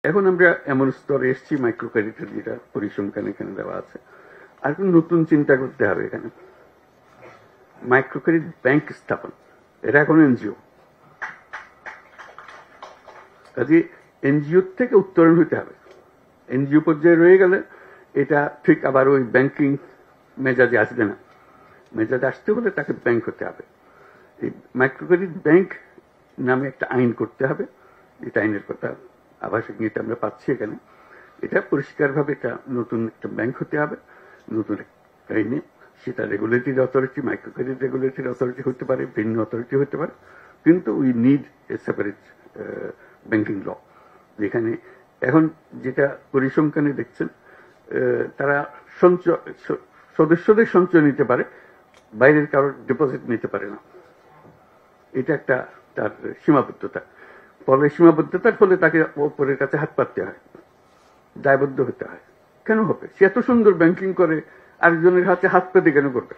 এখন আমরা এমন স্তরে এসেছি মাইক্রো ক্রেডিটের যেটা পরিসংখ্যান এখানে দেওয়া আছে, আর একটু নতুন চিন্তা করতে হবে এখানে। মাইক্রো ক্রেডিট ব্যাংক স্থাপন, এটা এখন এনজিও, কাজে এনজিও থেকে উত্তরণ হইতে হবে। এনজিও পর্যায়ে রয়ে গেলে এটা ঠিক আবার ওই ব্যাংকিং মেজাজে আসবে না। মেজাজে আসতে হলে তাকে ব্যাংক হতে হবে। এই মাইক্রো ক্রেডিট ব্যাংক নামে একটা আইন করতে হবে। এটা আইনের কথা আভাসিক নীতি আমরা পাচ্ছি এখানে। এটা পরিষ্কারভাবে এটা নতুন একটা ব্যাংক হতে হবে, নতুন আইনে। সেটা regulatory authority, micro credit regulatory authority হতে পারে, ভিন্ন অথরিটি হতে পারে, কিন্তু we need a separate banking law. যেখানে এখন যেটা পরিসংখ্যানে দেখছেন, তারা সদস্যদের সঞ্চয় নিতে পারে, বাইরের কারোর ডিপোজিট নিতে পারে না। এটা একটা তার সীমাবদ্ধতা। ফলে সীমাবদ্ধতার ফলে তাকে ওপরের কাছে হাত পাততে হয়, দায়বদ্ধ হতে হয়। কেন হবে? সে এত সুন্দর ব্যাংকিং করে, আরেকজনের হাতে হাত পেতে কেন করবে?